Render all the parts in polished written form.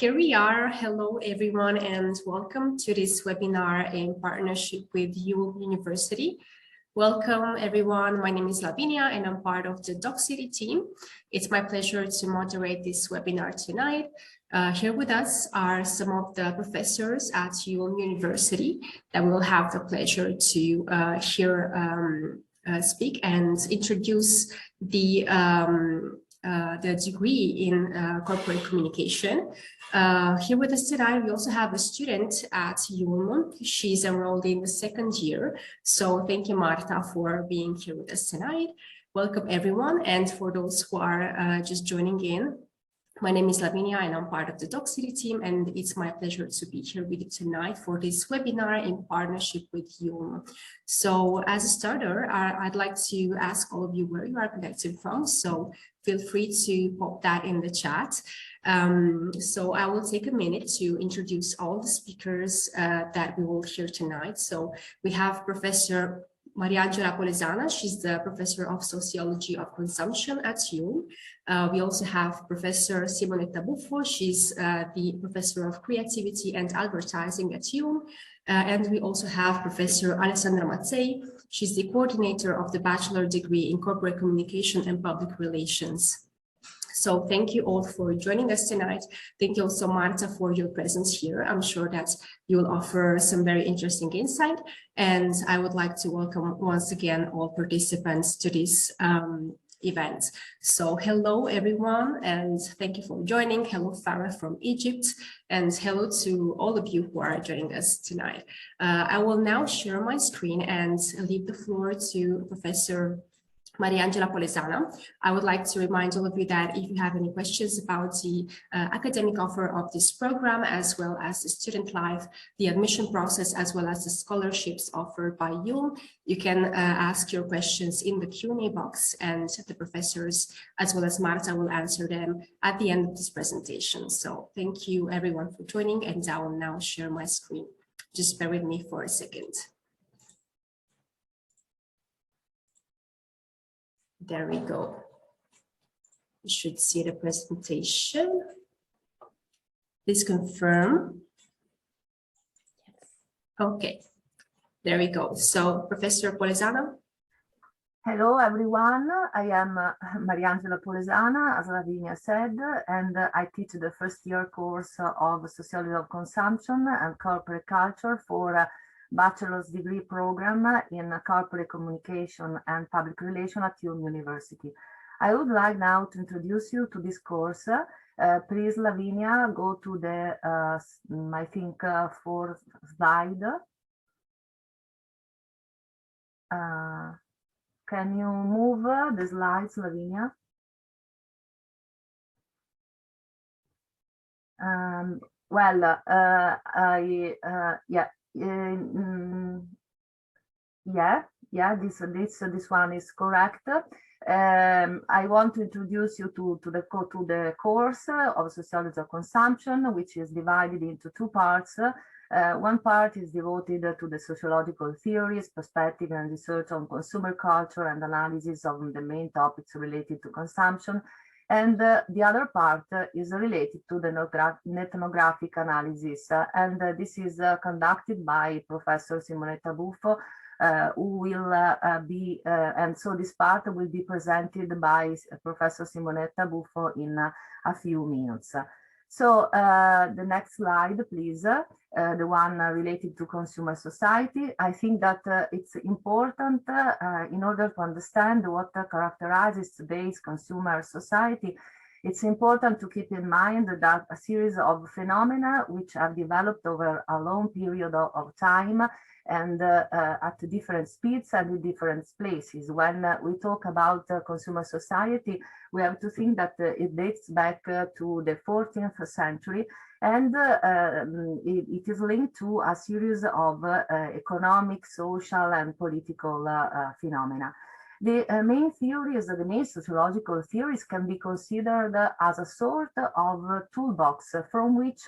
Here we are. Hello, everyone, and welcome to this webinar in partnership with UILM University. Welcome, everyone. My name is Lavinia, and I'm part of the Docsity team. It's my pleasure to moderate this webinar tonight. Here with us are some of the professors at UILM University that we will have the pleasure to hear speak and introduce the degree in corporate communication. Here with us tonight, we also have a student at UILM. She's enrolled in the second year. So thank you, Marta, for being here with us tonight. Welcome, everyone. And for those who are just joining in, my name is Lavinia and I'm part of the Docsity team, and it's my pleasure to be here with you tonight for this webinar in partnership with UILM. So as a starter, I'd like to ask all of you where you are connected from. So feel free to pop that in the chat. So I will take a minute to introduce all the speakers that we will hear tonight. So we have Professor Mariangela Polesana. She's the Professor of Sociology of Consumption at UILM. We also have Professor Simonetta Buffo. She's the Professor of Creativity and Advertising at UILM. And we also have Professor Alessandra Mazzei. She's the coordinator of the Bachelor degree in Corporate Communication and Public Relations. So thank you all for joining us tonight. Thank you also, Marta, for your presence here. I'm sure that you will offer some very interesting insight. And I would like to welcome once again all participants to this event. So hello, everyone, and thank you for joining. Hello, Farah from Egypt, and hello to all of you who are joining us tonight. I will now share my screen and leave the floor to Professor Mariangela Polesana. I would like to remind all of you that if you have any questions about the academic offer of this program, as well as the student life, the admission process, as well as the scholarships offered by UILM, you can ask your questions in the Q&A box, and the professors, as well as Marta, will answer them at the end of this presentation. So thank you everyone for joining, and I will now share my screen. Just bear with me for a second. There we go. You should see the presentation. Please confirm. Okay, there we go. So, Professor Polesana. Hello, everyone. I am Mariangela Polesana, as Lavinia said, and I teach the first year course of Sociology of Consumption and Corporate Culture for Bachelor's degree program in Corporate Communication and Public Relations at UILM University. I would like now to introduce you to this course. Please, Lavinia, go to the, I think, fourth slide. Can you move the slides, Lavinia? This one is correct. I want to introduce you to the course of Sociology of Consumption, which is divided into two parts. One part is devoted to the sociological theories, perspective and research on consumer culture and analysis of the main topics related to consumption. And the other part is related to the ethnographic analysis. And this is conducted by Professor Simonetta Buffo, who will and so this part will be presented by Professor Simonetta Buffo in a few minutes. So the next slide, please, the one related to consumer society. I think that it's important in order to understand what characterizes today's consumer society. It's important to keep in mind that a series of phenomena which have developed over a long period of time and at different speeds and in different places. When we talk about consumer society, we have to think that it dates back to the 14th century, and it is linked to a series of economic, social, and political phenomena. The main theories, the main sociological theories, can be considered as a sort of toolbox from which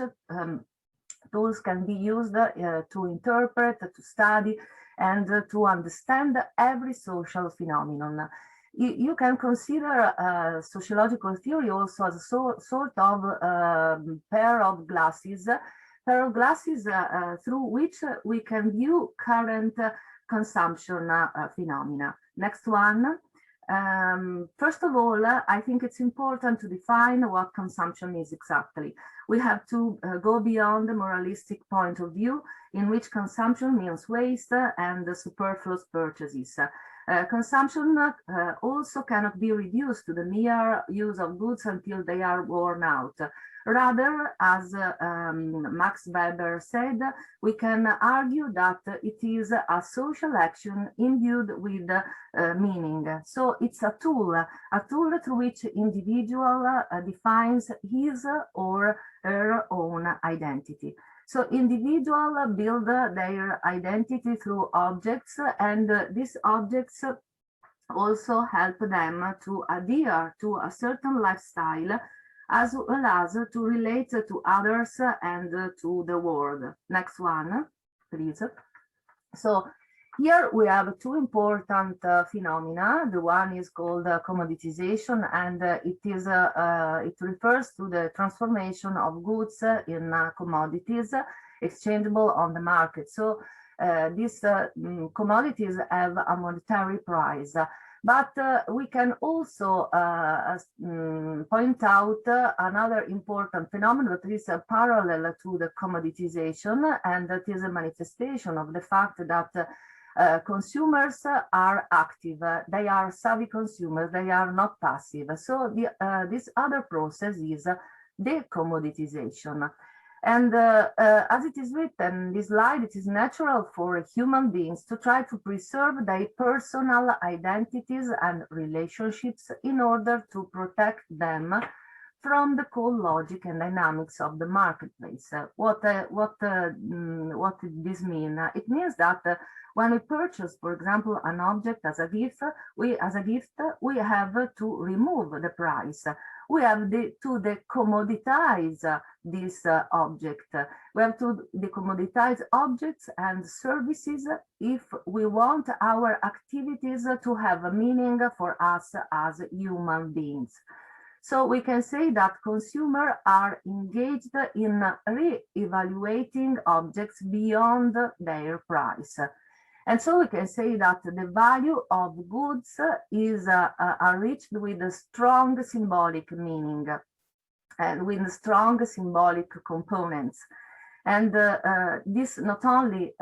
tools can be used to interpret, to study, and to understand every social phenomenon. You can consider sociological theory also as a sort of pair of glasses through which we can view current consumption phenomena. Next one. First of all, I think it's important to define what consumption is exactly. We have to go beyond the moralistic point of view in which consumption means waste and superfluous purchases. Consumption also cannot be reduced to the mere use of goods until they are worn out. Rather, as Max Weber said, we can argue that it is a social action imbued with meaning. So it's a tool through which individual defines his or her own identity. So individuals build their identity through objects, and these objects also help them to adhere to a certain lifestyle, as well as to relate to others and to the world. Next one, please. So here we have two important phenomena. The one is called commoditization, and it refers to the transformation of goods in commodities exchangeable on the market. So these commodities have a monetary price. But we can also point out another important phenomenon that is parallel to the commoditization, and that is a manifestation of the fact that consumers are active, they are savvy consumers, they are not passive. So this other process is decommoditization. And as it is written in this slide, it is natural for human beings to try to preserve their personal identities and relationships in order to protect them from the cold logic and dynamics of the marketplace. What does this mean? It means that when we purchase, for example, an object as a gift, we have to remove the price. We have to decommoditize this object. We have to decommoditize objects and services if we want our activities to have a meaning for us as human beings. So we can say that consumers are engaged in re-evaluating objects beyond their price. And so we can say that the value of goods is enriched with a strong symbolic meaning and with strong symbolic components. And this not only,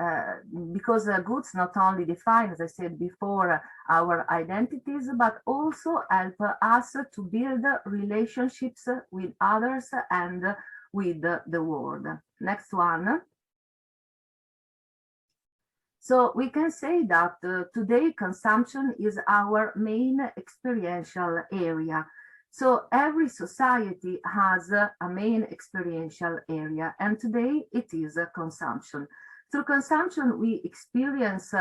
because goods not only define, as I said before, our identities, but also help us to build relationships with others and with the world. Next one. So we can say that today consumption is our main experiential area. So every society has a main experiential area, and today it is consumption. Through consumption, we experience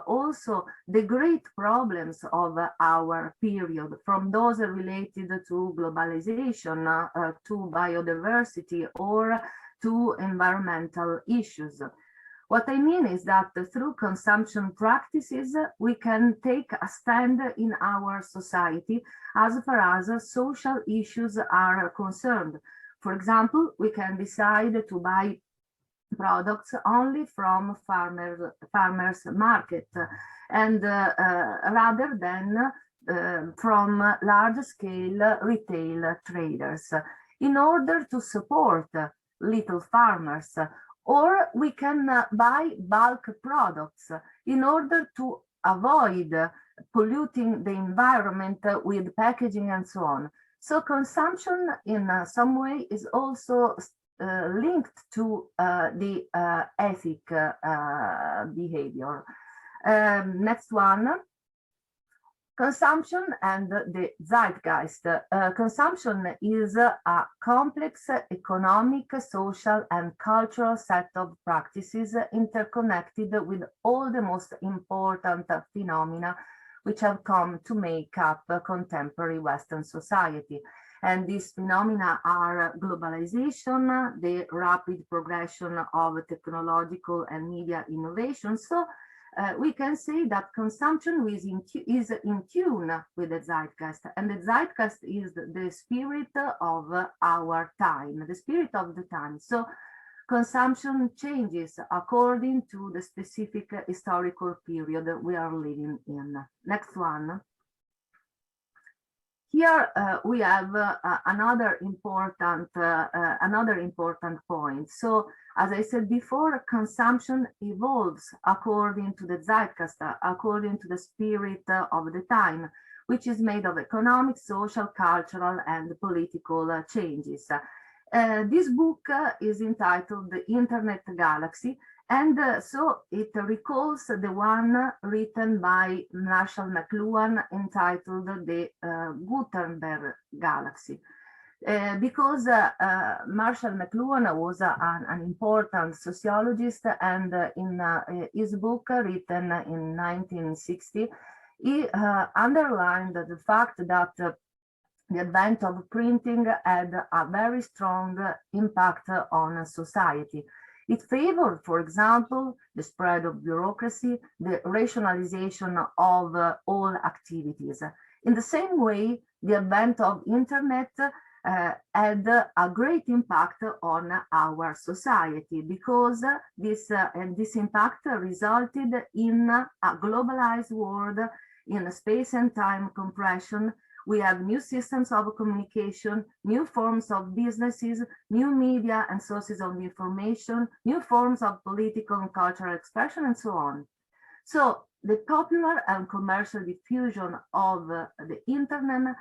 also the great problems of our period, from those related to globalization, to biodiversity, or to environmental issues. What I mean is that through consumption practices, we can take a stand in our society as far as social issues are concerned. For example, we can decide to buy products only from farmers market, and rather than from large-scale retail traders, in order to support little farmers. Or we can buy bulk products in order to avoid polluting the environment with packaging and so on. So consumption in some way is also linked to the ethic behavior. Next one. Consumption and the Zeitgeist. Consumption is a complex economic, social, and cultural set of practices interconnected with all the most important phenomena which have come to make up contemporary Western society. And these phenomena are globalization, the rapid progression of technological and media innovation. So we can say that consumption is in tune with the zeitgeist, and the zeitgeist is the spirit of our time, the spirit of the time. So consumption changes according to the specific historical period we are living in. Next one. Here we have another important point. So, as I said before, consumption evolves according to the zeitgeist, according to the spirit of the time, which is made of economic, social, cultural, and political changes. This book is entitled The Internet Galaxy, and so it recalls the one written by Marshall McLuhan entitled The Gutenberg Galaxy. Because Marshall McLuhan was an important sociologist, and in his book written in 1960, he underlined the fact that the advent of printing had a very strong impact on society. It favored, for example, the spread of bureaucracy, the rationalization of all activities. In the same way, the advent of internet had a great impact on our society, because this impact resulted in a globalized world, in space and time compression. We have new systems of communication, new forms of businesses, new media and sources of information, new forms of political and cultural expression, and so on. So the popular and commercial diffusion of the internet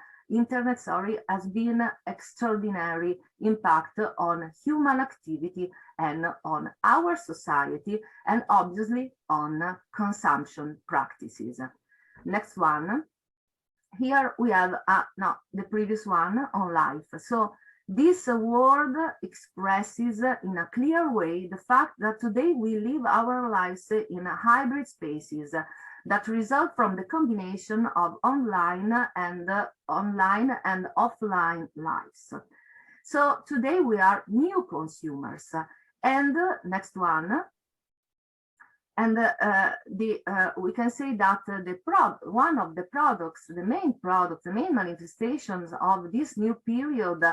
has been extraordinary impact on human activity and on our society, and obviously on consumption practices. Next one. Here we have the previous one on life. So this word expresses in a clear way the fact that today we live our lives in a hybrid spaces that result from the combination of online and offline lives. So today we are new consumers. And next one. And we can say that one of the products, the main manifestations of this new period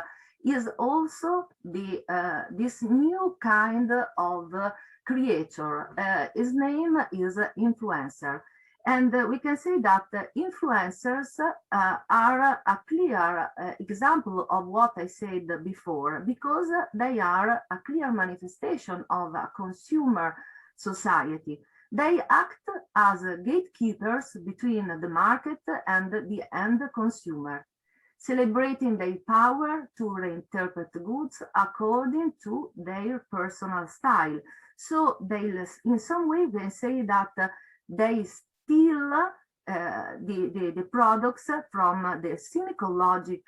is also this new kind of creator. His name is influencer. And we can say that influencers are a clear example of what I said before, because they are a clear manifestation of a consumer society. They act as gatekeepers between the market and the end consumer, celebrating their power to reinterpret goods according to their personal style. So they, in some way, they say that they steal the products from the cynical logic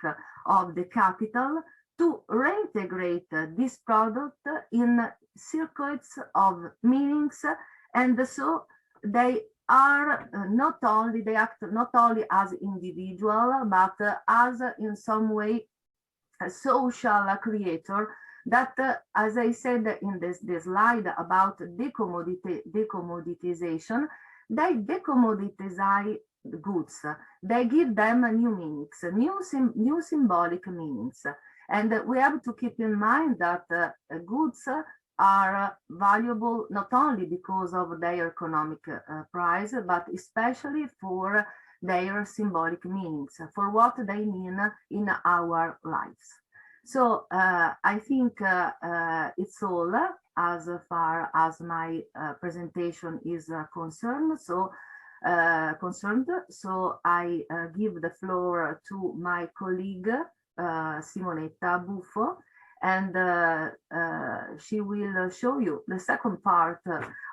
of the capital to reintegrate this product in circuits of meanings, and so they are they act not only as individual, but as in some way a social creator that, as I said in this slide about decommoditization, they decommoditize goods. They give them new meanings, new symbolic meanings. And we have to keep in mind that goods are valuable not only because of their economic price, but especially for their symbolic meanings, for what they mean in our lives. So I think it's all as far as my presentation is concerned. So I give the floor to my colleague, Simonetta Buffo, and she will show you the second part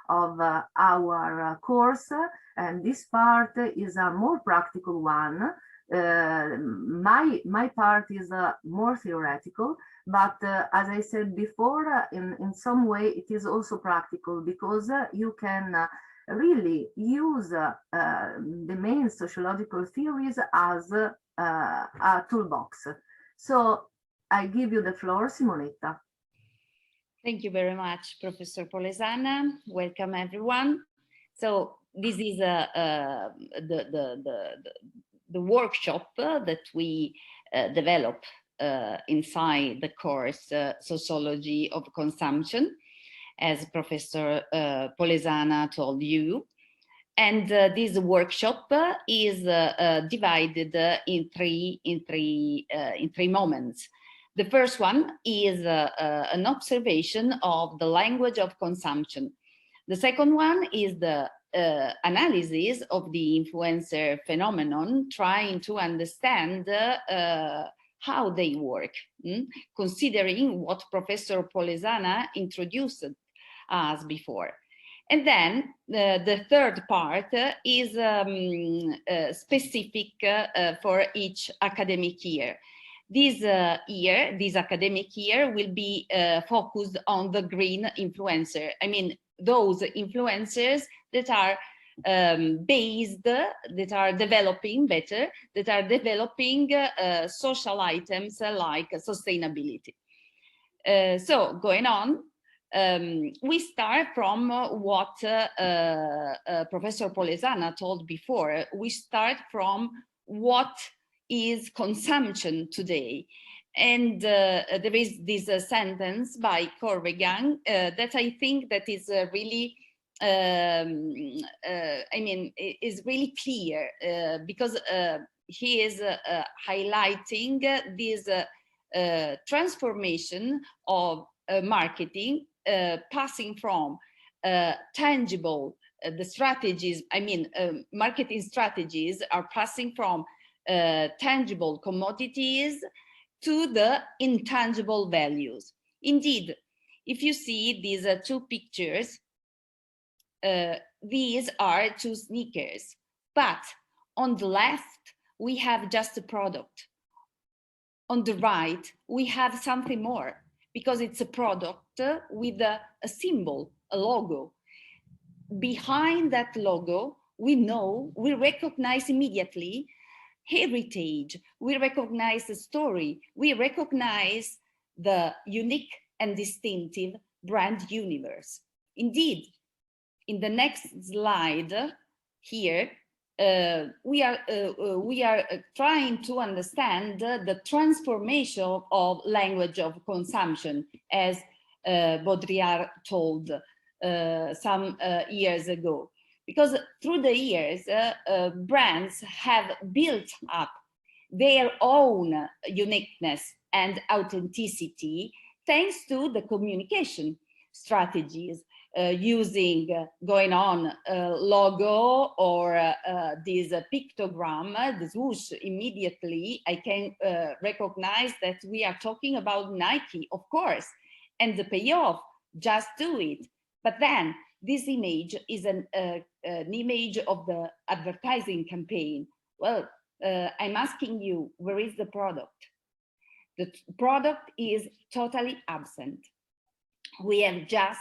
of our course, and this part is a more practical one. My part is more theoretical, but as I said before, in some way it is also practical, because you can really use the main sociological theories as a toolbox. So I give you the floor, Simonetta. Thank you very much, Professor Polesana. Welcome, everyone. So this is the workshop that we develop inside the course Sociology of Consumption, as Professor Polesana told you. And this workshop is divided in three moments. The first one is an observation of the language of consumption. The second one is the analysis of the influencer phenomenon, trying to understand how they work, considering what Professor Polesana introduced us before. And then the third part is specific for each academic year. This academic year will be focused on the green influencer. I mean, those influencers that are that are developing better, that are developing social items like sustainability. So going on, we start from what Professor Polesana told before. We start from what is consumption today. And there is this sentence by Corrigan that I think that is really, I mean, is really clear because he is highlighting this transformation of marketing, passing from tangible, the strategies, I mean, marketing strategies are passing from tangible commodities to the intangible values. Indeed, if you see these two pictures, these are two sneakers, but on the left, we have just a product. On the right, we have something more, because it's a product with a symbol, a logo. Behind that logo, we recognize immediately heritage, we recognize the story, we recognize the unique and distinctive brand universe. Indeed, in the next slide here, we are trying to understand the transformation of language of consumption, as Baudrillard told some years ago. Because through the years, brands have built up their own uniqueness and authenticity thanks to the communication strategies using going on logo or this pictogram, the swoosh. Immediately I can recognize that we are talking about Nike, of course, and the payoff, just do it. But then this image is an image of the advertising campaign. Well, I'm asking you, where is the product? The product is totally absent. We have just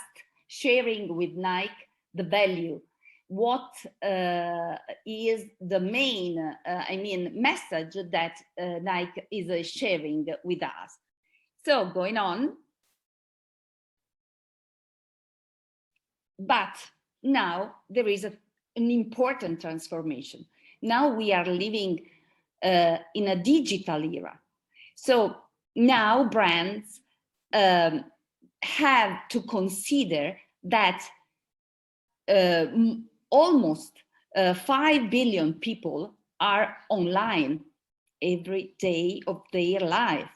sharing with Nike the value. What is the main, I mean, message that Nike is sharing with us? So going on. But now there is an important transformation. Now we are living in a digital era. So now brands have to consider that almost 5 billion people are online every day of their life.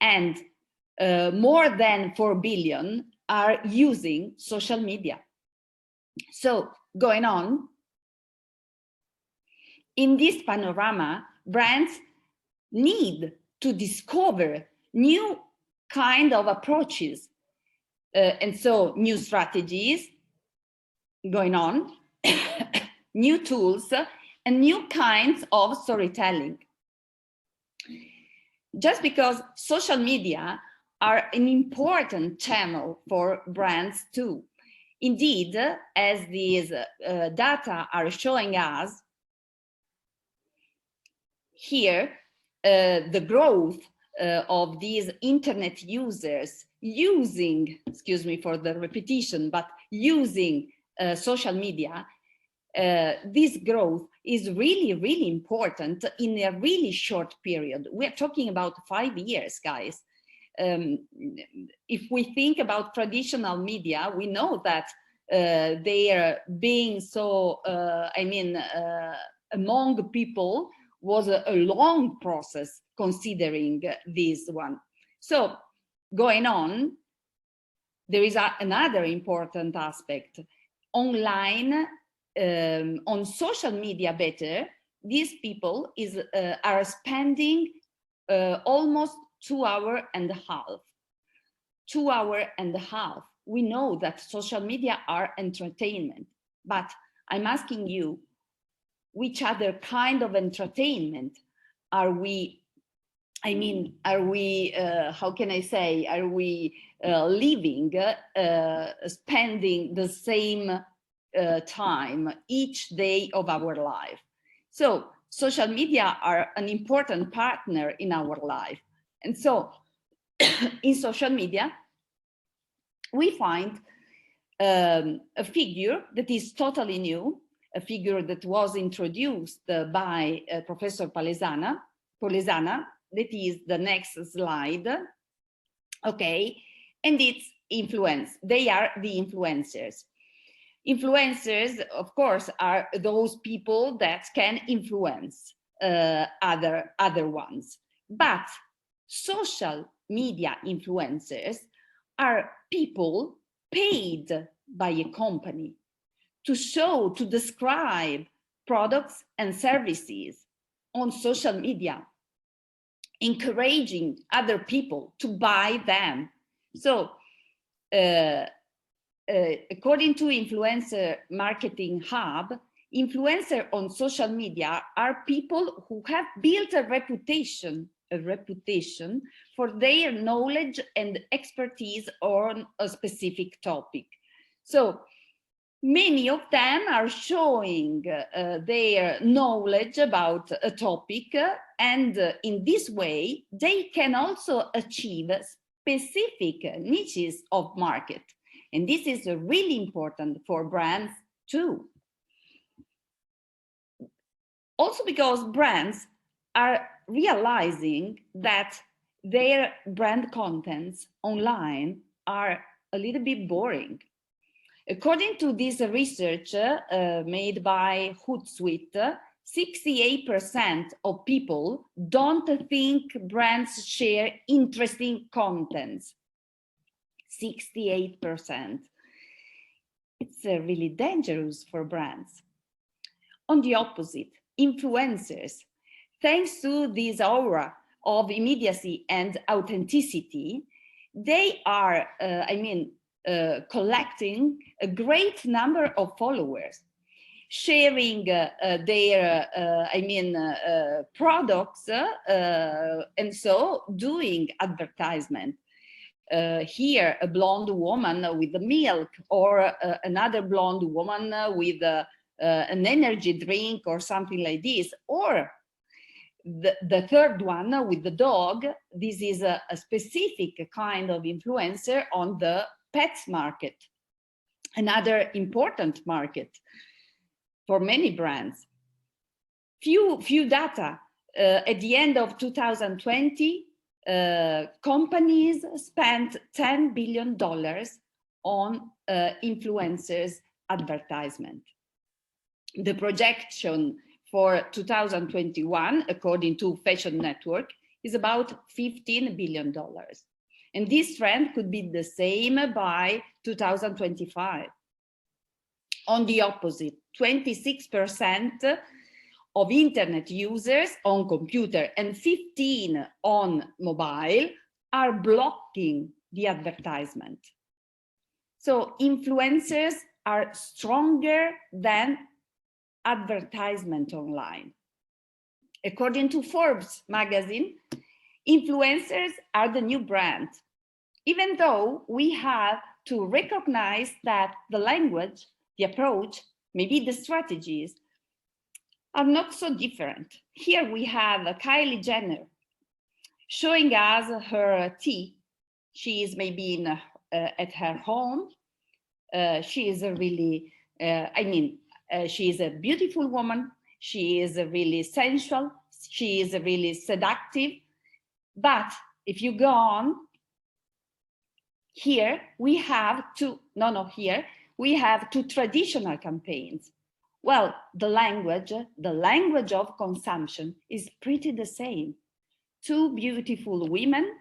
And more than 4 billion are using social media. So going on, in this panorama, brands need to discover new kind of approaches. And so new strategies going on, new tools, and new kinds of storytelling. Just because social media are an important channel for brands too. Indeed, as these data are showing us, here, the growth of these internet users using, excuse me for the repetition, but using social media this growth is really, really important in a really short period. We're talking about 5 years, guys. If we think about traditional media, we know that they are being so, among people was a long process considering this one. So going on, there is another important aspect. Online, on social media better, these people are spending almost 2 hours and a half. 2 hours and a half. We know that social media are entertainment, but I'm asking you, which other kind of entertainment are we, how can I say, are we living, spending the same time each day of our life? So social media are an important partner in our life. And so in social media, we find a figure that is totally new, a figure that was introduced by Professor Polesana, that is the next slide. Okay, and it's influence. They are the influencers. Influencers, of course, are those people that can influence other ones. But social media influencers are people paid by a company to show, to describe products and services on social media, encouraging other people to buy them. So according to Influencer Marketing Hub, influencers on social media are people who have built a reputation for their knowledge and expertise on a specific topic. So many of them are showing their knowledge about a topic, and in this way, they can also achieve specific niches of market. And this is really important for brands too. Also because brands are realizing that their brand contents online are a little bit boring. According to this research made by Hootsuite, 68% of people don't think brands share interesting contents. 68%. It's really dangerous for brands. On the opposite, influencers, thanks to this aura of immediacy and authenticity, they are, collecting a great number of followers, sharing their, products, and so doing advertisement. Here, a blonde woman with the milk, or another blonde woman with an energy drink or something like this, or the third one with the dog. This is a specific kind of influencer on the pets market, another important market for many brands. Few data. At the end of 2020, companies spent $10 billion on influencers advertisement. The projection for 2021, according to Fashion Network, is about $15 billion. And this trend could be the same by 2025. On the opposite, 26% of internet users on computer and 15% on mobile are blocking the advertisement. So influencers are stronger than advertisement online. According to Forbes magazine, influencers are the new brand, even though we have to recognize that the language, the approach, maybe the strategies are not so different. Here we have Kylie Jenner showing us her tea. She is maybe at her home. She is a really, she is a beautiful woman. She is really sensual. She is really seductive. But if you go on, here we have two, we have two traditional campaigns. Well, the language of consumption is pretty the same. Two beautiful women,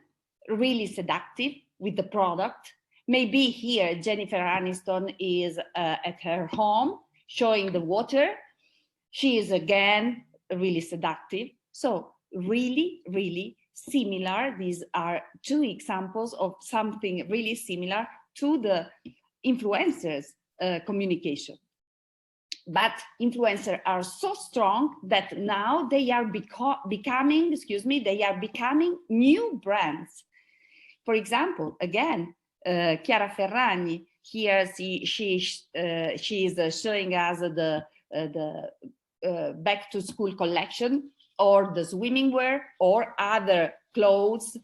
really seductive with the product. Maybe here Jennifer Aniston is at her home showing the water. She is again really seductive. So really, really similar. These are two examples of something really similar to the influencers communication. But influencers are so strong that now they are becoming new brands. For example, again, Chiara Ferragni, here she is showing us the back to school collection, or the swimming wear, or other clothes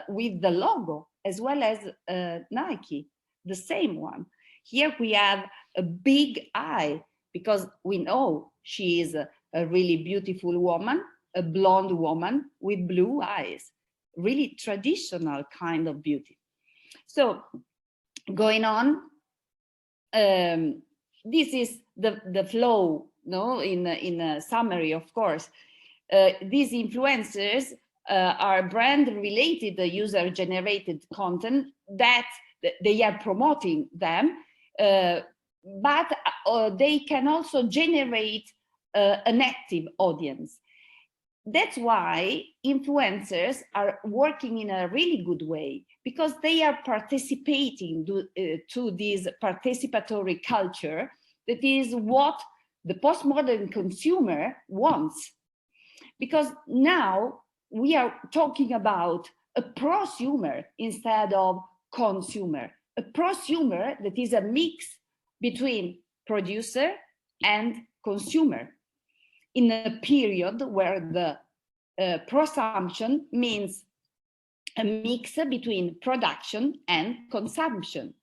with the logo, as well as Nike, the same one. Here we have a big eye, because we know she is a really beautiful woman, a blonde woman with blue eyes, really traditional kind of beauty. So going on, this is the flow, no? In a summary, of course. These influencers are brand-related user-generated content that they are promoting them, but they can also generate an active audience. That's why influencers are working in a really good way, because they are participating to this participatory culture that is what the postmodern consumer wants. Because now we are talking about a prosumer instead of consumer, a prosumer that is a mix between producer and consumer, in a period where the prosumption means a mix between production and consumption.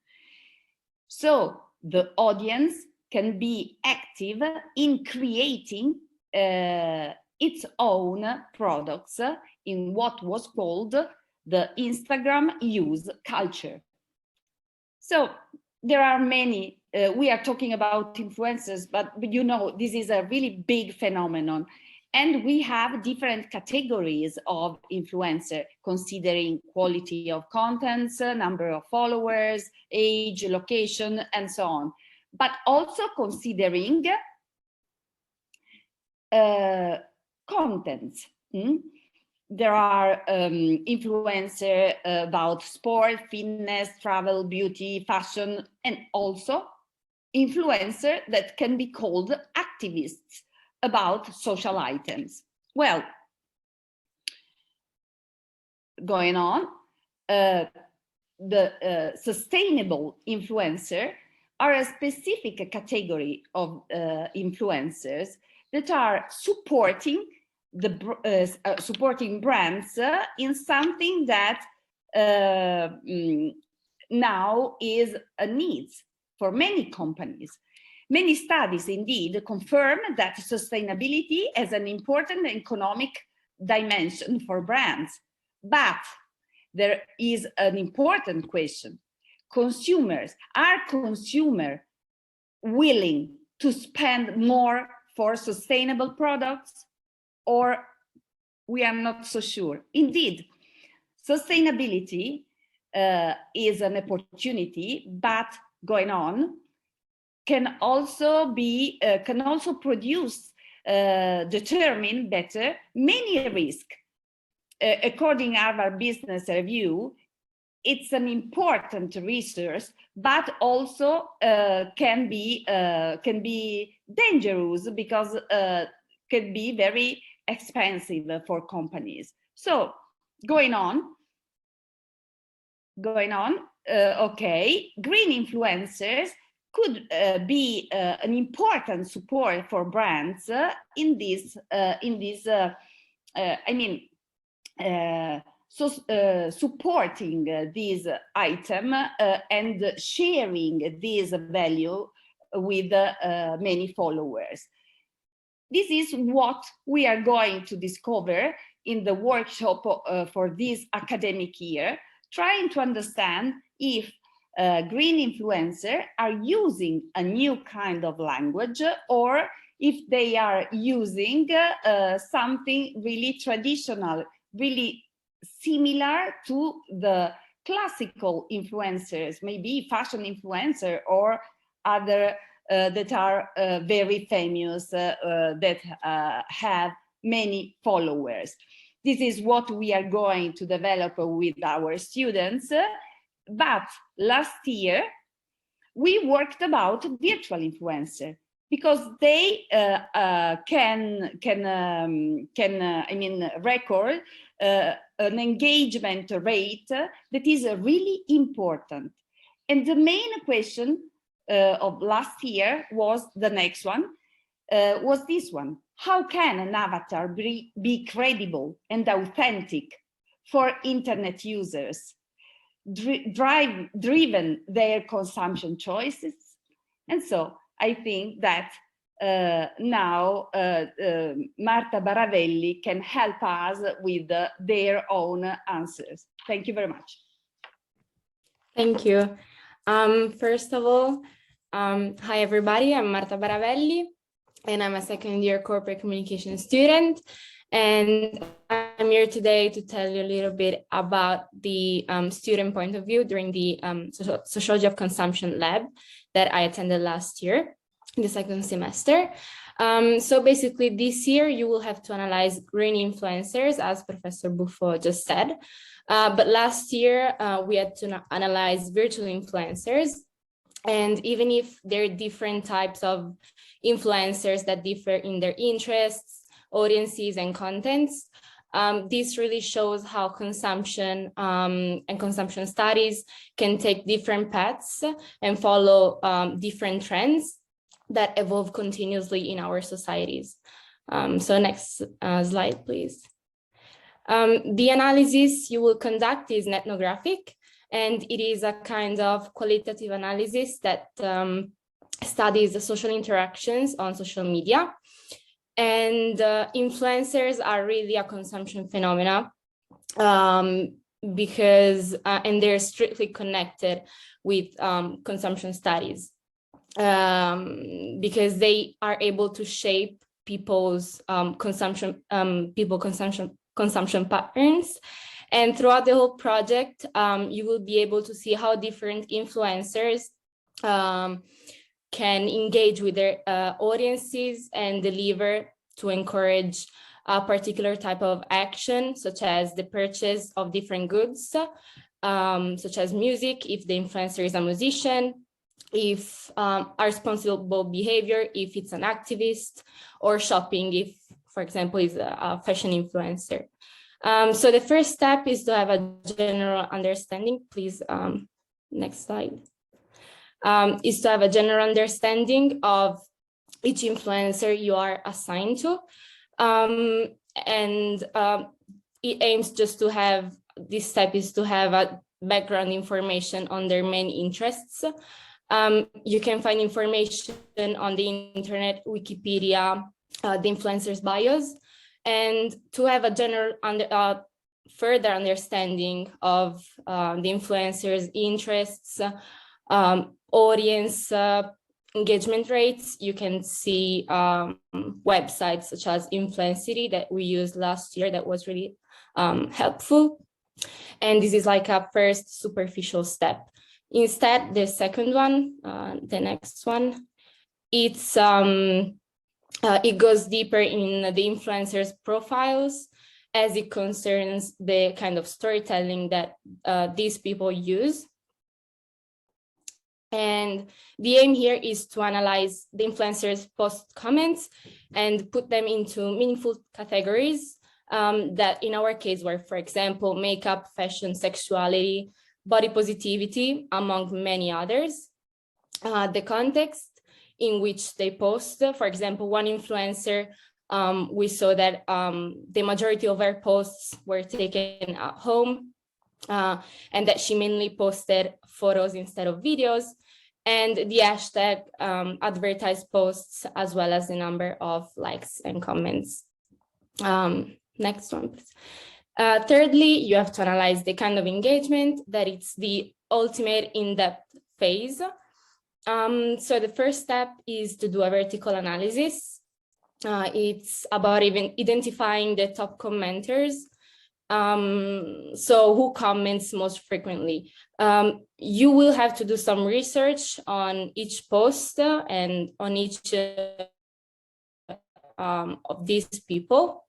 So the audience can be active in creating its own products in what was called the Instagram use culture. So there are many, we are talking about influencers, but you know, this is a really big phenomenon. And we have different categories of influencer, considering quality of contents, number of followers, age, location, and so on. But also considering contents. There are influencers about sport, fitness, travel, beauty, fashion, and also influencers that can be called activists about social items. Well, going on, the sustainable influencer are a specific category of influencers that are supporting supporting brands in something that now is a need for many companies. Many studies indeed confirm that sustainability is an important economic dimension for brands. But there is an important question. Are consumers willing to spend more for sustainable products, or we are not so sure? Indeed, sustainability is an opportunity, but going on, can also be determine better many risks. According to Harvard Business Review, it's an important resource, but also can be dangerous, because can be very expensive for companies. So going on, okay, green influencers could be an important support for brands in this, supporting this item and sharing this value with many followers. This is what we are going to discover in the workshop for this academic year, trying to understand if green influencers are using a new kind of language, or if they are using something really traditional, really similar to the classical influencers, maybe fashion influencer or other that are very famous, that have many followers. This is what we are going to develop with our students. But last year, we worked about virtual influencer, because they can record an engagement rate that is really important. And the main question of last year was the next one, was this one. How can an avatar be credible and authentic for internet users, driven their consumption choices? And so I think that now Marta Baravelli can help us with their own answers. Thank you very much. Thank you. First of all, hi everybody, I'm Marta Baravelli, and I'm a second-year corporate communication student. And I'm here today to tell you a little bit about the student point of view during the Sociology of Consumption lab that I attended last year, in the second semester. So basically this year you will have to analyze green influencers, as Professor Buffo just said. But last year we had to analyze virtual influencers. And even if there are different types of influencers that differ in their interests, audiences, and contents, this really shows how consumption and consumption studies can take different paths and follow different trends that evolve continuously in our societies. So next slide, please. The analysis you will conduct is ethnographic, and it is a kind of qualitative analysis that studies the social interactions on social media. And influencers are really a consumption phenomena, because and they're strictly connected with consumption studies, because they are able to shape people's consumption patterns. And throughout the whole project, you will be able to see how different influencers can engage with their audiences and deliver to encourage a particular type of action, such as the purchase of different goods, such as music, if the influencer is a musician, if a responsible behavior, if it's an activist, or shopping, if, for example, is a fashion influencer. So the first step is to have a general understanding. Please, next slide. Is to have a general understanding of each influencer you are assigned to. It aims just to have, this step is to have a background information on their main interests. You can find information on the internet, Wikipedia, the influencers' bios, and to have a general further understanding of the influencers' interests, audience engagement rates. You can see websites such as Influencity that we used last year that was really helpful. And this is like a first superficial step. Instead, the second one, the next one, it's it goes deeper in the influencers' profiles, as it concerns the kind of storytelling that these people use. And the aim here is to analyze the influencers' post comments and put them into meaningful categories that in our case were, for example, makeup, fashion, sexuality, body positivity, among many others. The context in which they post, for example, one influencer, we saw that the majority of her posts were taken at home, and that she mainly posted photos instead of videos. and the hashtag advertised posts, as well as the number of likes and comments. Next one, please. Thirdly, you have to analyze the kind of engagement that it's the ultimate in-depth phase. So the first step is to do a vertical analysis. It's about even identifying the top commenters. So who comments most frequently? You will have to do some research on each post and on each of these people.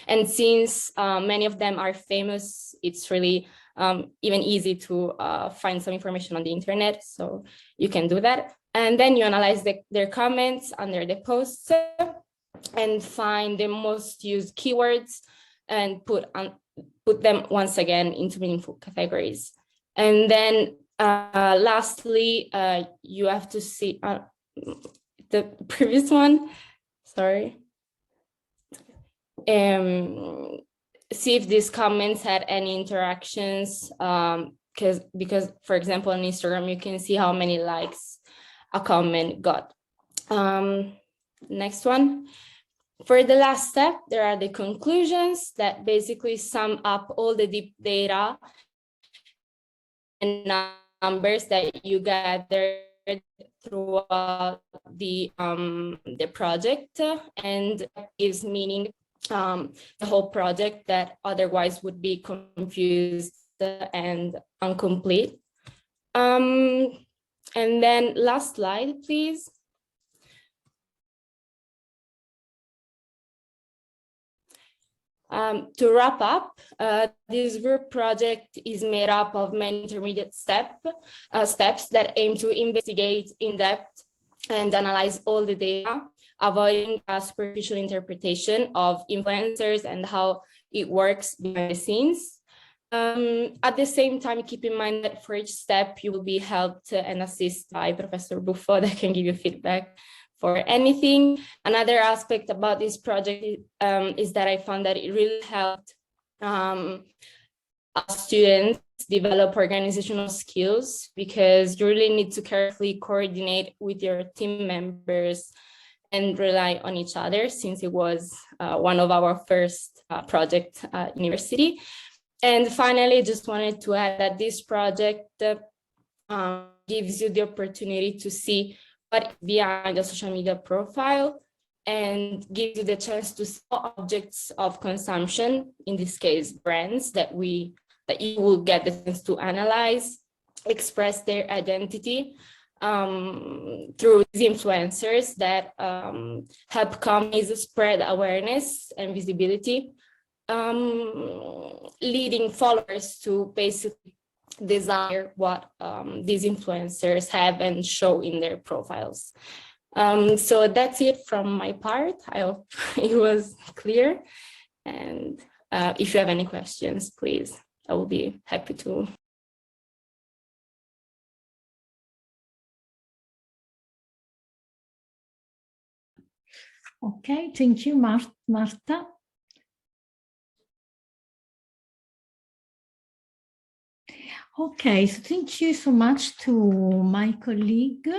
And since many of them are famous, it's really even easy to find some information on the internet, so you can do that. And then you analyze their comments under the posts and find the most used keywords and put them once again into meaningful categories. And then lastly, you have to see the previous one, sorry. See if these comments had any interactions, because for example on Instagram you can see how many likes a comment got. Next one. For the last step, there are the conclusions that basically sum up all the deep data and numbers that you gathered throughout the project, and gives meaning the whole project that otherwise would be confused and incomplete. And then last slide, please. To wrap up, this group project is made up of many intermediate steps that aim to investigate in depth and analyze all the data, avoiding a superficial interpretation of influencers and how it works behind the scenes. At the same time, keep in mind that for each step, you will be helped and assisted by Professor Buffo that can give you feedback for anything. Another aspect about this project is that I found that it really helped students develop organizational skills, because you really need to carefully coordinate with your team members and rely on each other, since it was one of our first projects at university. And finally, just wanted to add that this project gives you the opportunity to see what behind the social media profile, and gives you the chance to see objects of consumption, in this case, brands that you will get the chance to analyze, express their identity through these influencers that help companies spread awareness and visibility, leading followers to basically desire what these influencers have and show in their profiles. So that's it from my part. I hope it was clear. And if you have any questions, please, I will be happy to. Okay, thank you, Marta. Okay, so thank you so much to my colleagues,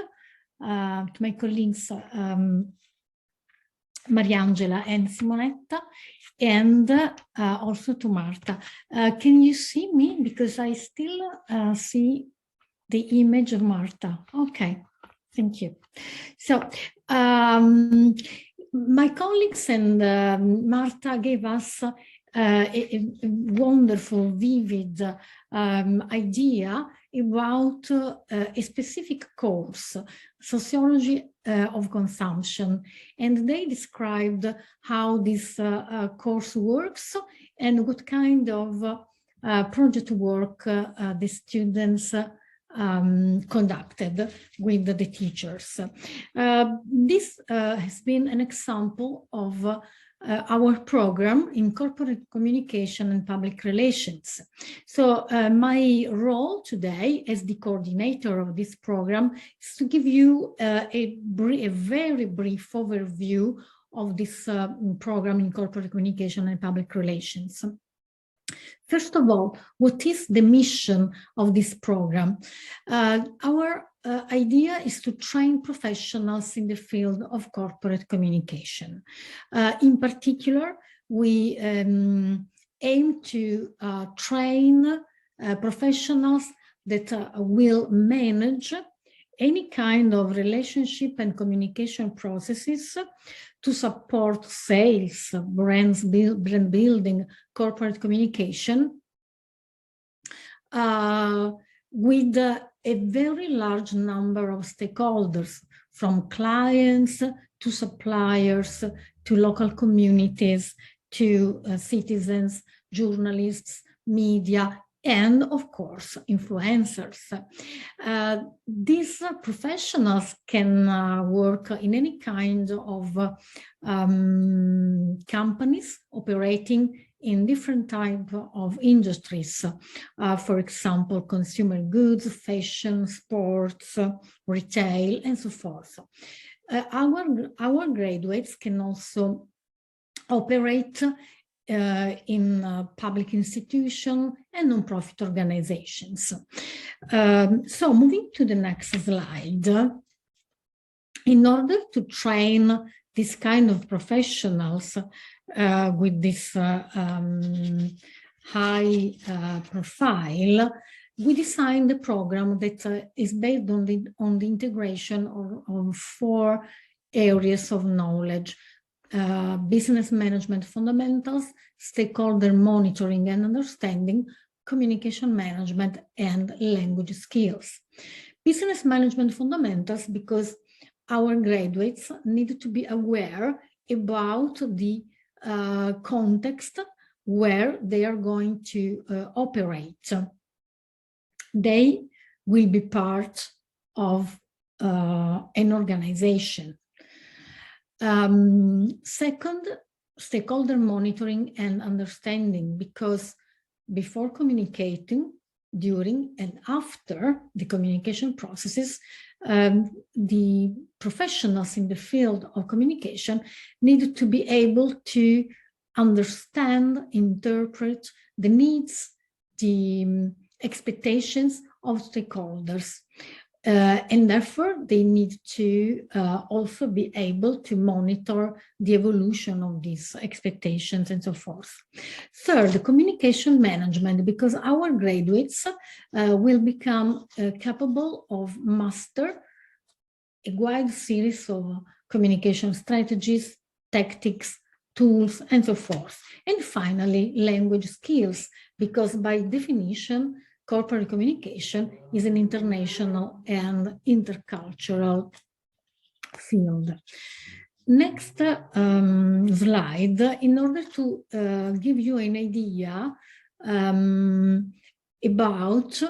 Mariangela and Simonetta, and also to Marta. Can you see me? Because I still see the image of Marta. Okay, thank you. So my colleagues and Marta gave us a wonderful, vivid idea about a specific course, sociology of consumption, and they described how this course works and what kind of project work the students conducted with the teachers. This has been an example of our program in corporate communication and public relations. So my role today as the coordinator of this program is to give you a very brief overview of this program in corporate communication and public relations. First of all, what is the mission of this program? Our idea is to train professionals in the field of corporate communication. In particular, we aim to train professionals that will manage any kind of relationship and communication processes to support sales, brand building, corporate communication, with a very large number of stakeholders, from clients to suppliers to local communities to citizens, journalists, media, and of course, influencers. These professionals can work in any kind of companies operating in different types of industries. For example, consumer goods, fashion, sports, retail, and so forth. Our graduates can also operate in public institutions and non-profit organizations. So moving to the next slide, in order to train this kind of professionals with this high profile, we designed a program that is based on the integration of 4 areas of knowledge: business management fundamentals, stakeholder monitoring and understanding, communication management, and language skills. Business management fundamentals, because our graduates need to be aware about the context where they are going to operate. They will be part of an organization. Second, stakeholder monitoring and understanding, because before communicating, during and after the communication processes, the professionals in the field of communication need to be able to understand, interpret the needs, the expectations of stakeholders. And therefore, they need to also be able to monitor the evolution of these expectations and so forth. Third, communication management, because our graduates will become capable of master a wide series of communication strategies, tactics, tools, and so forth. And finally, language skills, because by definition, corporate communication is an international and intercultural field. Next slide, in order to give you an idea about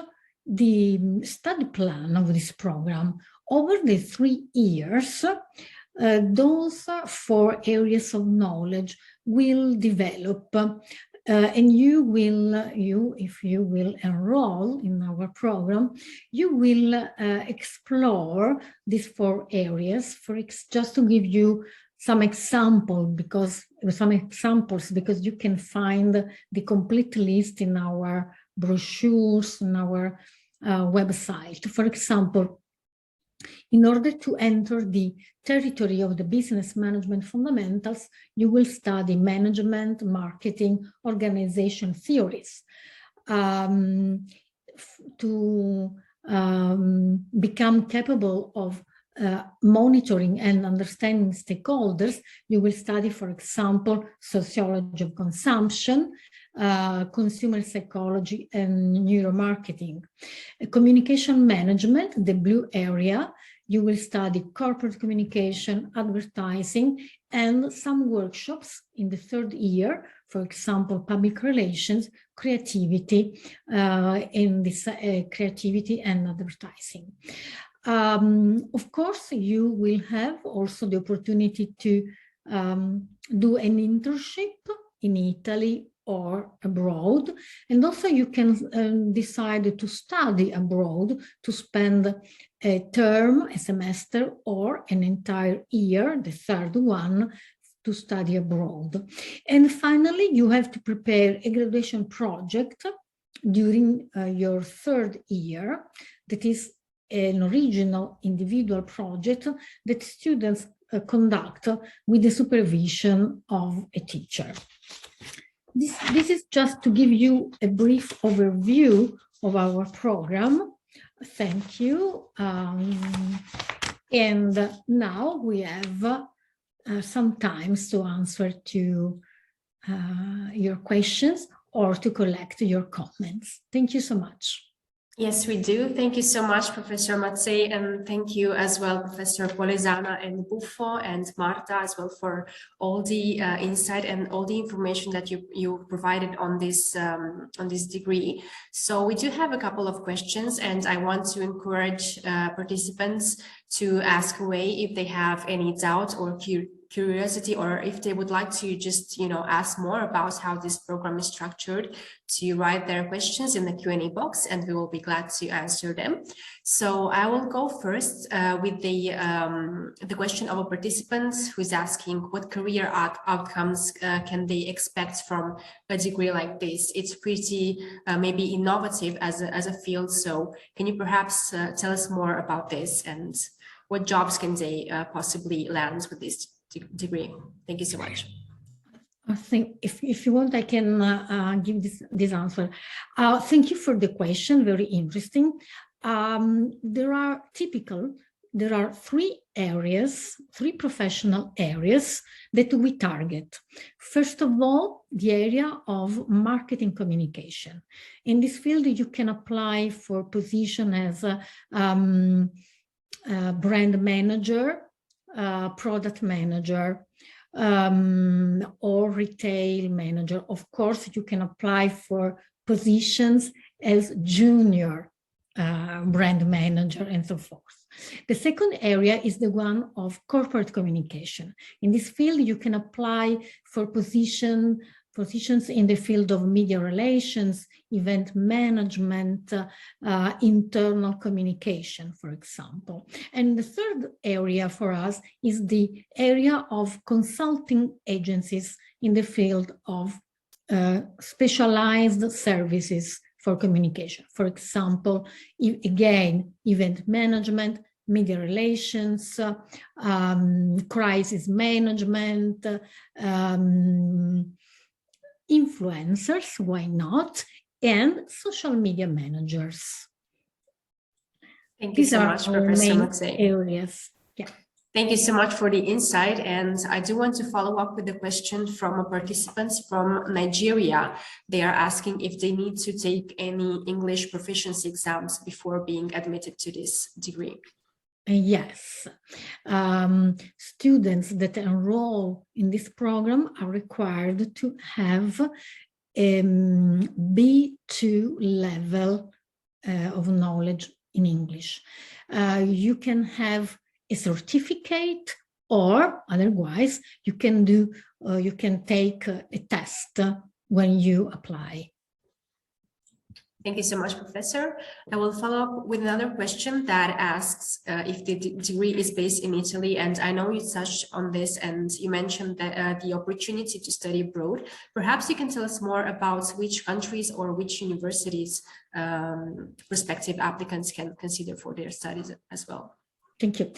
the study plan of this program. Over the 3 years, those 4 areas of knowledge will develop. And if you will enroll in our program, you will explore these 4 areas. Just to give you some examples, because you can find the complete list in our brochures, in our website. For example, in order to enter the territory of the business management fundamentals, you will study management, marketing, organization theories. To become capable of monitoring and understanding stakeholders, you will study, for example, sociology of consumption, consumer psychology, and neuromarketing. Communication management, the blue area, you will study corporate communication, advertising, and some workshops in the 3rd year, for example, public relations, creativity, creativity and advertising. Of course, you will have also the opportunity to do an internship in Italy or abroad, and also you can decide to study abroad, to spend a term, a semester, or an entire year, the 3rd one, to study abroad. And finally, you have to prepare a graduation project during your 3rd year that is an original individual project that students conduct with the supervision of a teacher. This is just to give you a brief overview of our program. Thank you. And now we have some time to answer to your questions or to collect your comments. Thank you so much. Yes, we do. Thank you so much, Professor Mazzei, and thank you as well, Professor Polesana and Buffo and Marta as well for all the insight and all the information that you provided on this degree. So we do have a couple of questions, and I want to encourage participants to ask away if they have any doubt or curiosity, or if they would like to just, ask more about how this program is structured, to write their questions in the Q&A box, and we will be glad to answer them. So I will go first with the question of a participant who's asking what career outcomes can they expect from a degree like this. It's pretty maybe innovative as a field. So can you perhaps tell us more about this and what jobs can they possibly land with this degree? Thank you so much. I think if you want, I can give this answer. Thank you for the question, very interesting. There are three professional areas that we target. First of all, the area of marketing communication. In this field, you can apply for position as a brand manager, product manager, or retail manager. Of course, you can apply for positions as junior brand manager and so forth. The second area is the one of corporate communication. In this field, you can apply for positions in the field of media relations, event management, internal communication, for example. And the third area for us is the area of consulting agencies in the field of specialized services for communication. For example, again, event management, media relations, crisis management, influencers, why not, and social media managers. Thank you so much, Professor Mazzei. Areas. Yeah. Thank you so much for the insight. And I do want to follow up with a question from a participant from Nigeria. They are asking if they need to take any English proficiency exams before being admitted to this degree. Yes, students that enroll in this program are required to have a B2 level of knowledge in English. You can have a certificate, or otherwise you can take a test when you apply. Thank you so much, Professor. I will follow up with another question that asks if the degree is based in Italy. And I know you touched on this and you mentioned that the opportunity to study abroad. Perhaps you can tell us more about which countries or which universities prospective applicants can consider for their studies as well. Thank you.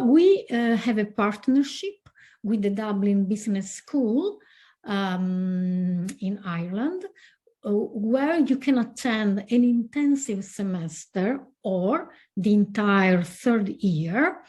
We have a partnership with the Dublin Business School in Ireland, where you can attend an intensive semester or the entire third year,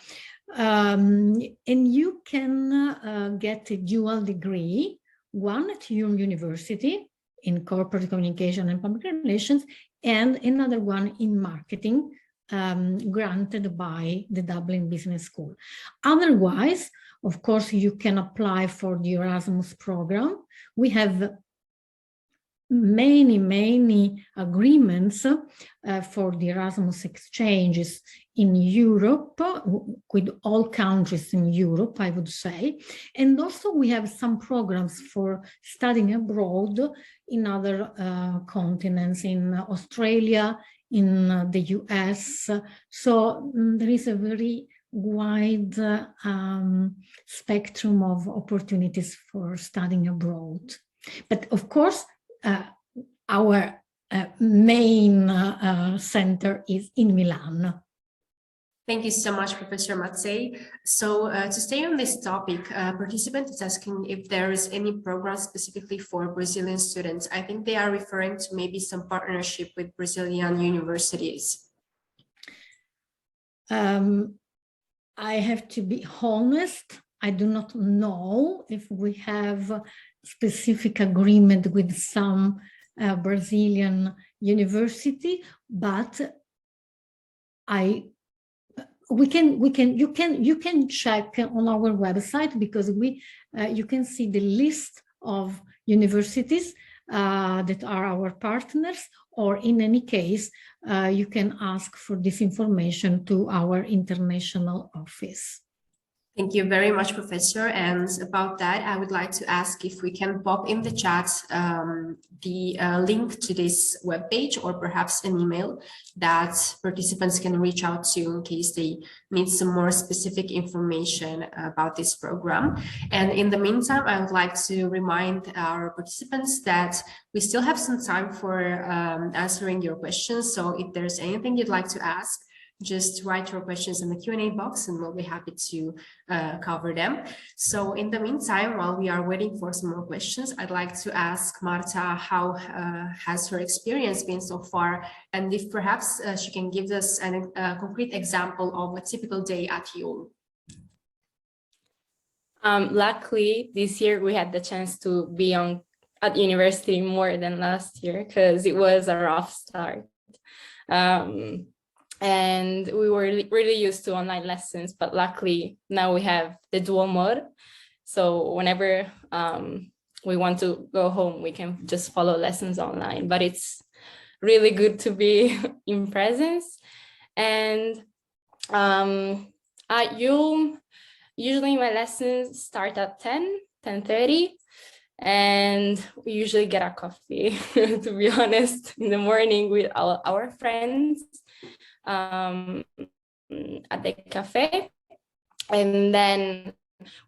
and you can get a dual degree, one at your university in corporate communication and public relations, and another one in marketing, granted by the Dublin Business School. Otherwise, of course, you can apply for the Erasmus program. We have many agreements for the Erasmus exchanges in Europe, with all countries in Europe, I would say. And also we have some programs for studying abroad in other continents, in Australia, in the US. So there is a very wide spectrum of opportunities for studying abroad. But of course, our main center is in Milan. Thank you so much, Professor Matsei. So to stay on this topic, participant is asking if there is any program specifically for Brazilian students. I think they are referring to maybe some partnership with Brazilian universities. I have to be honest, I do not know if we have a specific agreement with some Brazilian university, but you can check on our website, because you can see the list of universities that are our partners, or in any case, you can ask for this information to our international office. Thank you very much, Professor. And about that, I would like to ask if we can pop in the chat the link to this webpage, or perhaps an email that participants can reach out to in case they need some more specific information about this program. And in the meantime, I would like to remind our participants that we still have some time for answering your questions. So if there's anything you'd like to ask, just write your questions in the Q&A box and we'll be happy to cover them. So in the meantime, while we are waiting for some more questions, I'd like to ask Marta how has her experience been so far, and if perhaps she can give us a concrete example of a typical day at ULM. Luckily, this year we had the chance to be at university more than last year, because it was a rough start. And we were really used to online lessons, but luckily now we have the dual mode. So whenever we want to go home, we can just follow lessons online, but it's really good to be in presence. And at ULM, usually my lessons start at 10:30, and we usually get a coffee, to be honest, in the morning with our friends at the cafe, and then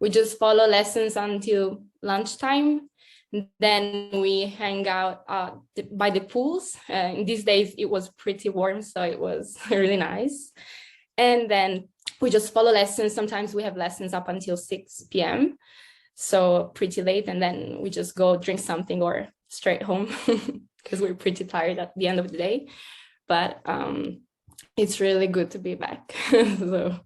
we just follow lessons until lunchtime. Then we hang out by the pools. In these days it was pretty warm, so it was really nice. And then we just follow lessons. Sometimes we have lessons up until 6 p.m. so pretty late, and then we just go drink something or straight home because we're pretty tired at the end of the day. But it's really good to be back. So.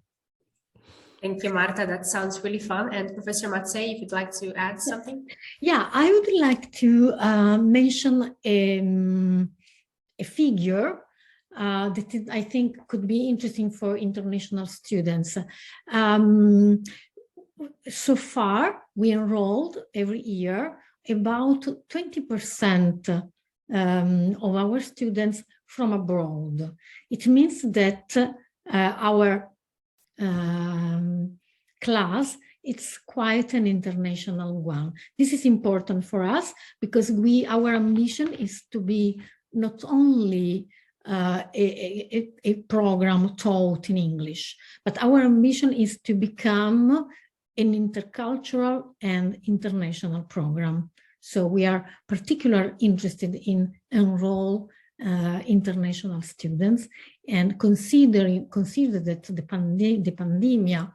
Thank you, Marta. That sounds really fun. And Professor Matsei, if you'd like to add something. Yeah, I would like to mention a figure that I think could be interesting for international students. So far, we enrolled every year about 20% of our students from abroad. It means that our class, it's quite an international one. This is important for us because our ambition is to be not only a program taught in English, but our ambition is to become an intercultural and international program. So we are particularly interested in enroll international students, and consider that the pandemic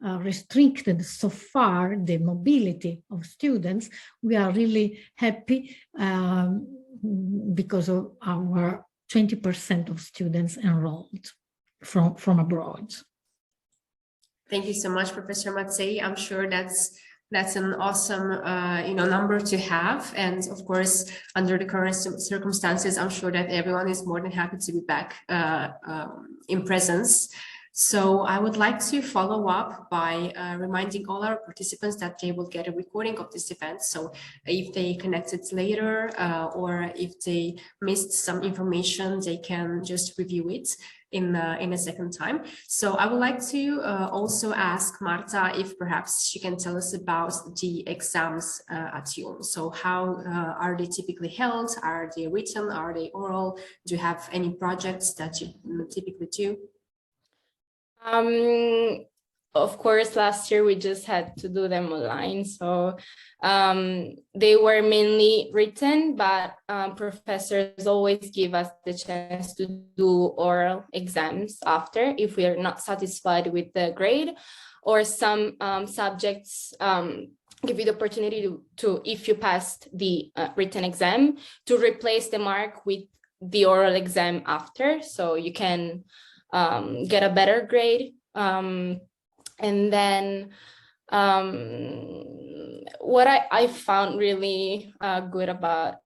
restricted so far the mobility of students. We are really happy because of our 20% of students enrolled from abroad. Thank you so much, Professor Matsei. I'm sure that's an awesome number to have, and of course under the current circumstances I'm sure that everyone is more than happy to be back in presence. So I would like to follow up by reminding all our participants that they will get a recording of this event. So if they connected later or if they missed some information, they can just review it in a second time. So I would like to also ask Marta if perhaps she can tell us about the exams at ULM. So how are they typically held? Are they written? Are they oral? Do you have any projects that you typically do? of course, last year we just had to do them online. So they were mainly written, but professors always give us the chance to do oral exams after if we are not satisfied with the grade, or some subjects give you the opportunity to if you passed the written exam, to replace the mark with the oral exam after, so you can get a better grade. And then what I found really good about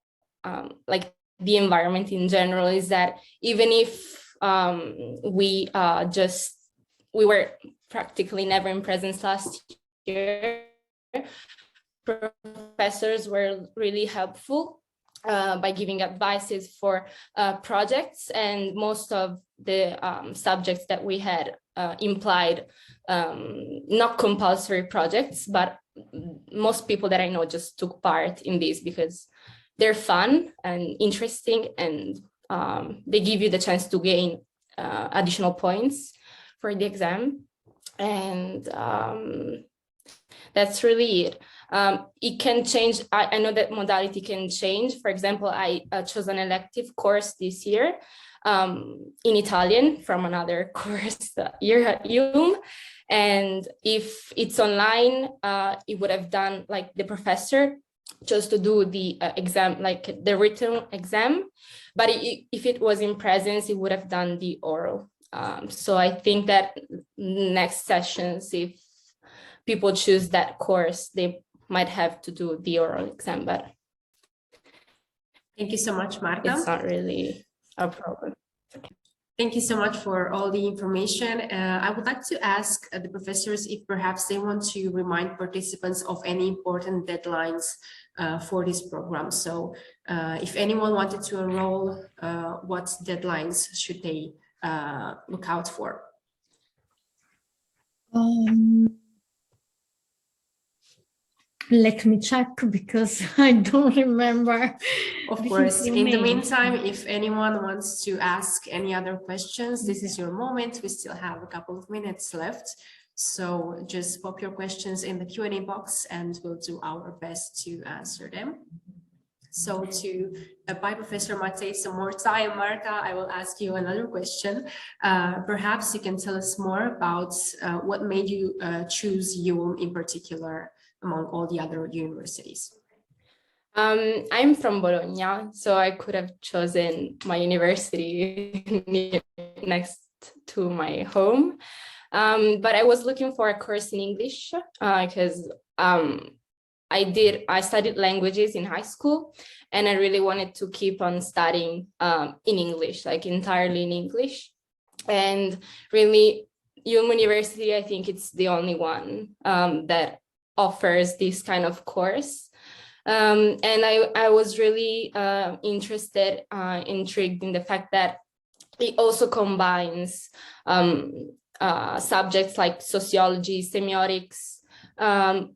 like the environment in general is that even if we were practically never in presence last year, professors were really helpful by giving advices for projects, and most of the subjects that we had implied not compulsory projects, but most people that I know just took part in these because they're fun and interesting, and they give you the chance to gain additional points for the exam. And that's really it. It can change. I know that modality can change. For example, I chose an elective course this year in Italian from another course year at ULM. And if it's online, it would have done like the professor just to do the exam, like the written exam. But if it was in presence, it would have done the oral. So I think that next sessions, if people choose that course, they might have to do the oral exam, but Thank you so much, Marta. it's not really a problem. Thank you so much for all the information. I would like to ask the professors if perhaps they want to remind participants of any important deadlines for this program. So if anyone wanted to enroll, what deadlines should they look out for? Let me check because I don't remember. Of course, in the meantime, if anyone wants to ask any other questions, this is your moment. We still have a couple of minutes left. So just pop your questions in the Q&A box and we'll do our best to answer them. So to buy Professor Mattei some more time, Marta, I will ask you another question. Perhaps you can tell us more about what made you choose ULM in particular among all the other universities. I'm from Bologna, so I could have chosen my university next to my home. But I was looking for a course in English because I studied languages in high school, and I really wanted to keep on studying in English, like entirely in English. And really, ULM University, I think it's the only one that offers this kind of course. And I was really intrigued in the fact that it also combines subjects like sociology, semiotics,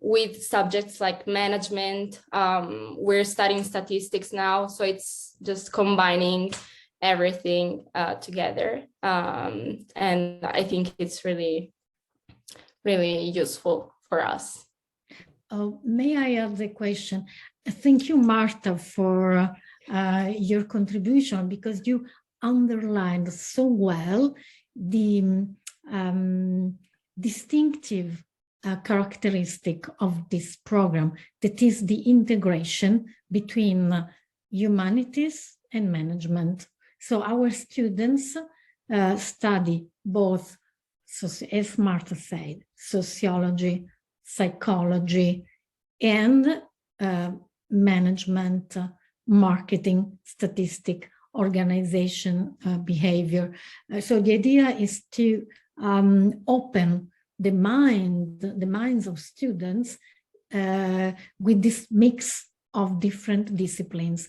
with subjects like management. We're studying statistics now, so it's just combining everything together. And I think it's really, really useful for us. May I add the question? Thank you, Marta, for your contribution, because you underlined so well the distinctive characteristic of this program, that is the integration between humanities and management. So our students study both, as Marta said, sociology, psychology, and management, marketing, statistic, organization, behavior. So the idea is to open the minds of students with this mix of different disciplines.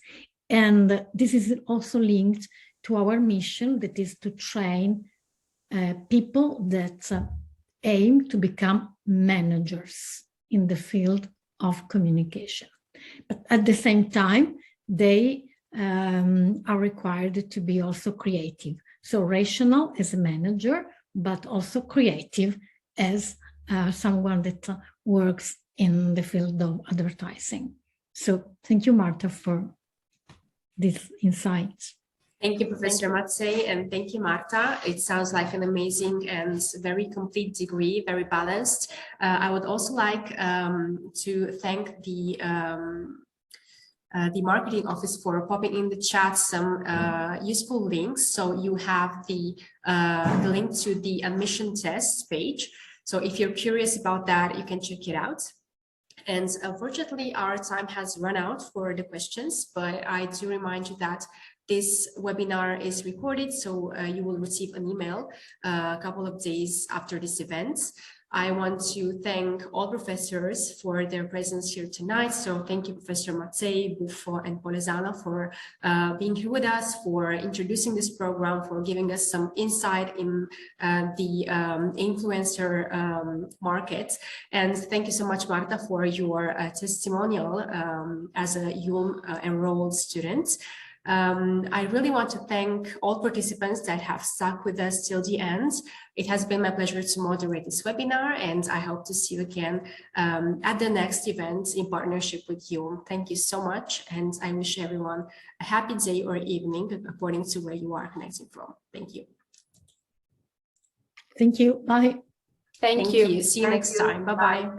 And this is also linked to our mission, that is to train people that aim to become managers in the field of communication. But at the same time, they are required to be also creative. So rational as a manager, but also creative as someone that works in the field of advertising. So thank you, Marta, for these insights. Thank you, Professor Mazzei, and thank you, Marta. It sounds like an amazing and very complete degree, very balanced. I would also like to thank the marketing office for popping in the chat some useful links. So you have the link to the admission test page. So if you're curious about that, you can check it out. And unfortunately, our time has run out for the questions, but I do remind you that this webinar is recorded, so you will receive an email a couple of days after this event. I want to thank all professors for their presence here tonight. So thank you, Professor Mazzei, Buffo, and Polesana for being here with us, for introducing this program, for giving us some insight in the influencer market. And thank you so much, Marta, for your testimonial as a UILM enrolled student. I really want to thank all participants that have stuck with us till the end. It has been my pleasure to moderate this webinar, and I hope to see you again at the next event in partnership with you. Thank you so much, and I wish everyone a happy day or evening according to where you are connecting from. Thank you. Thank you. Bye. Thank you. See you next time. Bye-bye.